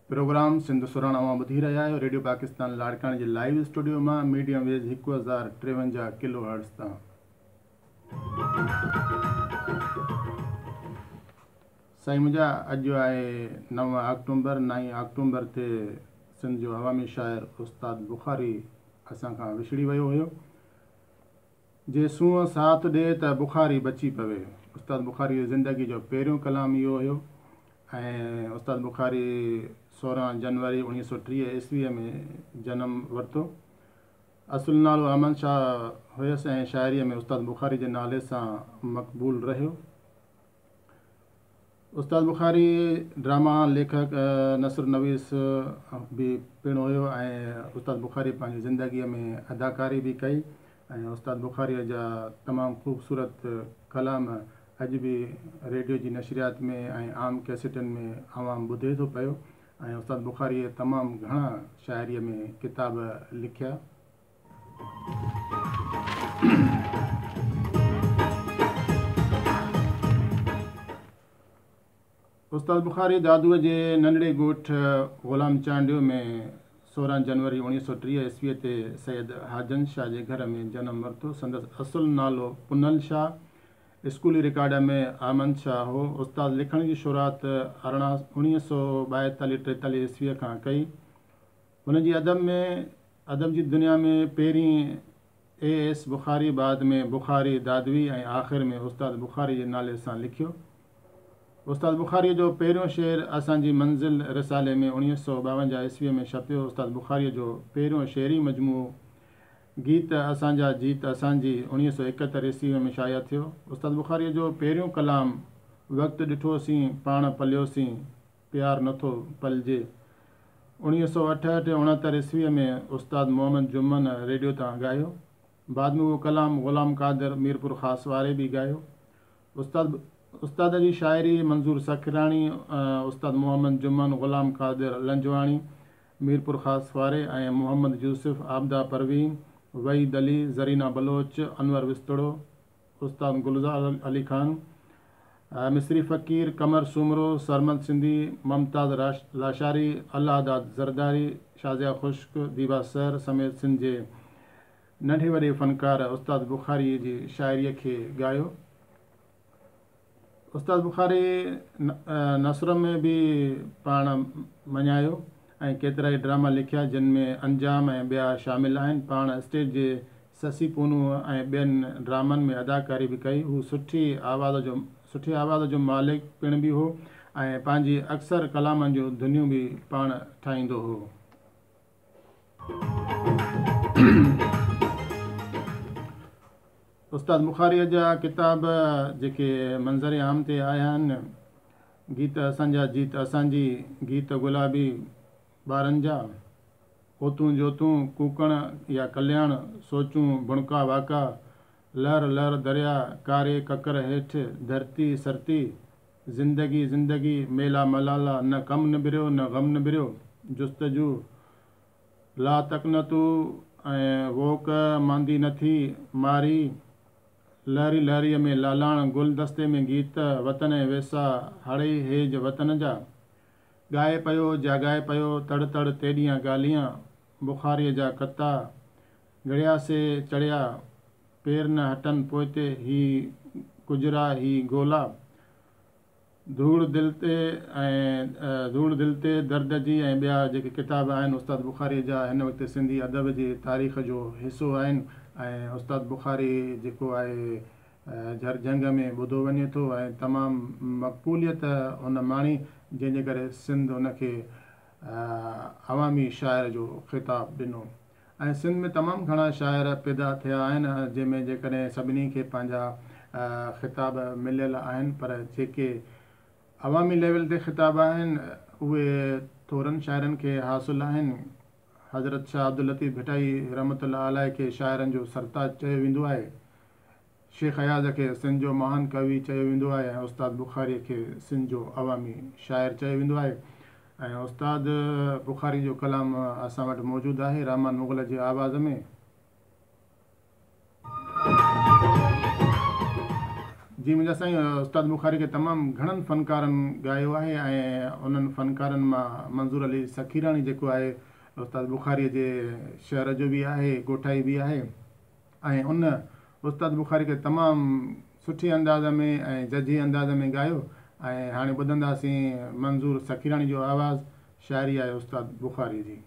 Programme Sindh Surana मां ॿुधी रहिया आहियो। रेडियो पाकिस्तान लाड़काणे जे लाइव स्टूडियो मां मीडियम वेज 1053 किलो हर्ट्ज़ तां। साईं मुंहिंजा अॼु आहे 9 अक्टूबर। 9 अक्टूबर ते सिंध जो अवामी शाइर उस्ताद बुखारी असां खां विछड़ी वियो हुयो। जे सूंहं साथ ॾे त बुखारी बची पवे। उस्ताद बुखारी जी ज़िंदगी जो पहिरियों कलाम इहो हुयो ऐं उस्ताद बुखारी 16 जनवरी 1930 ईस्वीअ में जनम वरितो। असुल नालो अमन शाह हुयसि ऐं शाइरीअ में उस्ताद बुखारी जे नाले सां मक़बूल रहियो। उस्ताद बुखारी ड्रामा लेखक नसर नवीस बि पिणु हुयो ऐं उस्ताद बुखारी पंहिंजी ज़िंदगीअ में अदाकारी बि कई ऐं उस्ताद बुखारीअ जा तमामु ख़ूबसूरत कलाम अॼु बि रेडियो जी नशरियात में ऐं आम कैसेटनि में आवाम ॿुधे थो पियो ऐं उस्ताद बुखारीअ तमामु घणा शाइरीअ में किताब लिखिया। उस्ताद बुखारी दादूअ जे नंढड़े ॻोठ ग़ुलाम चांडियो में 16 जनवरी 1930 ईस्वीअ ते सैयद हाजन शाह जे घर में जनम वरितो। संदसि असुल नालो पुनल शाह स्कूली रिकॉर्ड में आमन शाह हो। उस्ताद लिखण जी शुरूआत 1942-43 ईस्वीअ खां कई। हुनजी अदब जी दुनिया में पहिरीं AS बुखारी, बाद में बुखारी दादवी ऐं आख़िर में उस्ताद बुखारी जे नाले सां लिखियो। उस्ताद बुखारीअ जो पहिरियों शेर असांजी मंज़िल रिसाले में 1952 ईस्वीअ में छपियो। उस्ताद बुखारीअ जो पहिरियों शेरी मजमूओ गीत असांजा जीत असांजी 1971 ईस्वीअ में शाया थियो। उस्ताद बुखारीअ जो पहिरियों कलाम वक़्तु ॾिठोसीं पाण पलियोसीं प्यार नथो पलिजे 1968-69 ईस्वीअ में उस्ताद मोहम्मद जुम्मन रेडियो तां ॻायो। बाद में उहो कलाम ग़ुलाम कादिर मीरपुर ख़ासि वारे बि ॻायो। उस्ताद जी शाइरी मंज़ूर सखराणी, उस्ताद मोहम्मद जुम्मन, ग़ुलाम कादिर लंजवाणी मीरपुर ख़ासि वारे ऐं मोहम्मद यूसुफ, आबदा परवीन, वहीद अली, ज़रीना बलोच, अनवर विस्तड़ो, उस्ताद गुलज़ार अली खान, मिस्री फ़कीर, कमर सुमरो, सरमद सिंधी, ममताज़ लाशारी, अल्लाहदाद ज़रदारी, शाज़िया ख़ुश्क, दीवा सर समेत सिंध जे नंढे वॾे फ़नकार उस्ताद बुखारी जी शाइरीअ खे ॻायो। उस्ताद बुखारी नसर में बि पाण मञायो ऐं केतिरा ई ड्रामा लिखिया जिन में अंजाम ऐं ॿिया शामिलु आहिनि। पाण स्टेज जे ससी पूनू ऐं ॿियनि ड्रामनि में अदाकारी बि कई। हू सुठी आवाज़ जो मालिक पिण बि हो ऐं पंहिंजी अक्सर कलामनि जूं धुनियूं बि पाण ठाहींदो हो। उस्ताद बुखारीअ जा किताब जेके मंज़र आम ते आया आहिनि, गीत असांजा जीत असांजी, गीत गुलाबी ॿारनि जा, ओतूं जोतूं, कूकण या कल्याण, सोचूं बुणका वाका, लहर लहर दरिया, कारे ककर हेठि, धरती सरती, ज़िंदगी ज़िंदगी, मेला मलाला, न कम निबिरियो न गम निबिरियो, जुस्तजू, ला तक न तू ऐं वोक मांदी नथी मारी, लहरी लहरीअ में लालाण, गुलदस्ते में गीत वतन ऐं वेसा, हड़े हेज वतन जा, ॻाए पियो जाॻाए पियो तड़ तड़ तेॾियां ॻाल्हियां, बुखारीअ जा कता घड़िया से चढ़िया, पेर न हटनि पोइते ही गुजरा ही गोला, धूड़ दिलि ते दर्द जी ऐं ॿिया जेके किताब आहिनि उस्ताद बुखारी जा हिन वक़्तु सिंधी अदब जी तारीख़ जो हिसो आहिनि। ऐं उस्ताद बुखारी जेको आहे झरजंग में ॿुधो वञे थो ऐं तमामु मक़बूलियत हुन माणी जंहिंजे करे सिंध हुनखे अवामी शाइर जो ख़िताबु ॾिनो। ऐं सिंध में तमामु घणा शाइर पैदा थिया आहिनि जंहिंमें जेकॾहिं सभिनी खे पंहिंजा ख़िताब मिलियल आहिनि, पर जेके अवामी लेवल ते ख़िताब आहिनि उहे थोरनि शाइरनि खे हासिलु आहिनि। हज़रत शाह अब्दुल लतीफ़ भिटाई रहमतुल्लाह अलैह खे शाइरनि जो सरताज चयो वेंदो आहे। शेख अयाज़ खे सिंध जो महान कवि चयो वेंदो आहे ऐं उस्ताद बुखारीअ खे सिंध जो अवामी शाइर चयो वेंदो आहे। ऐं उस्ताद बुखारी जो कलाम असां वटि मौजूदु आहे रहमान मुग़ल जे आवाज़ में। जी मुंहिंजा साईं उस्ताद बुखारी खे तमामु घणनि फ़नकारनि ॻायो आहे ऐं उन्हनि फ़नकारनि मां मंज़ूर अली सखीराणी जेको आहे उस्ताद बुखारीअ जे शहर जो बि आहे, ॻोठाई बि आहे ऐं उन उस्ताद बुखारी खे तमामु सुठे अंदाज़ में ऐं जजी अंदाज़ में ॻायो ऐं हाणे ॿुधंदासीं मंज़ूर सखीराणी जो आवाज़, शाइरी आहे उस्ताद बुखारी जी।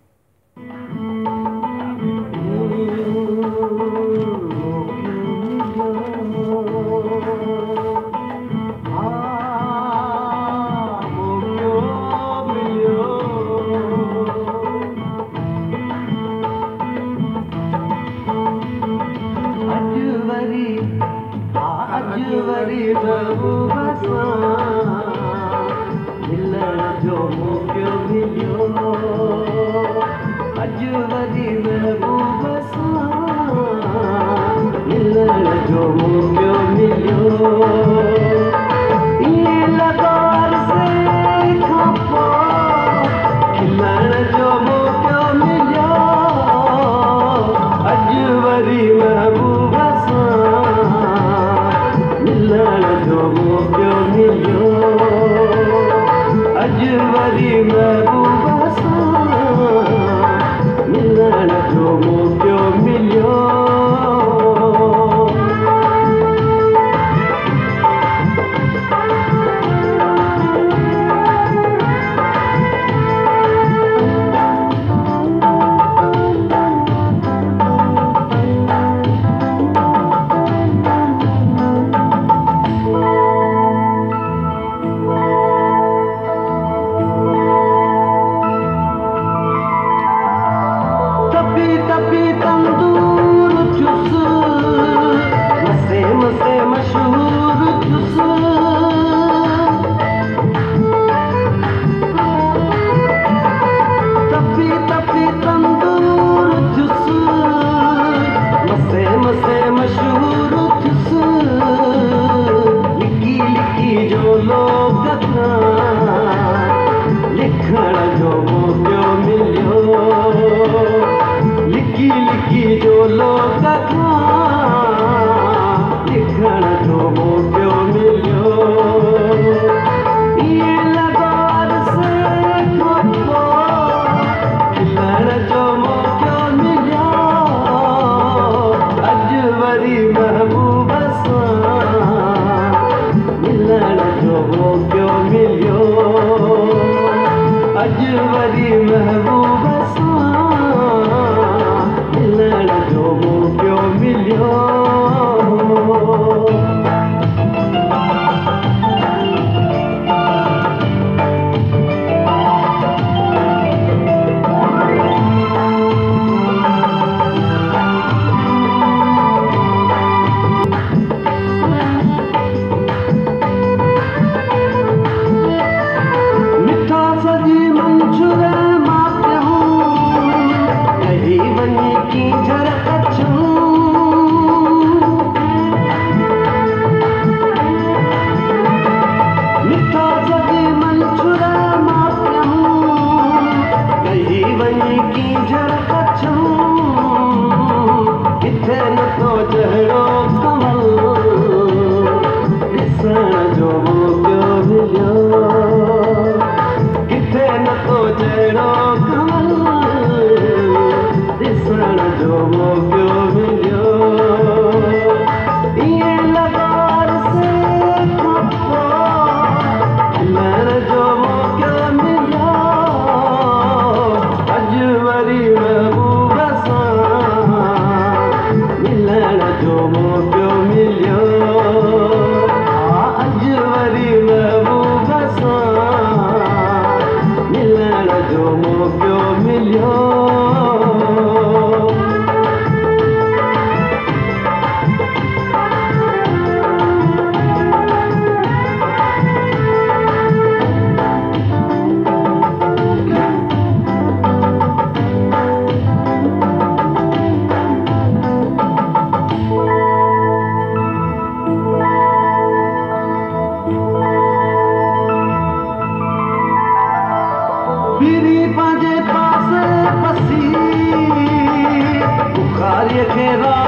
Bukhari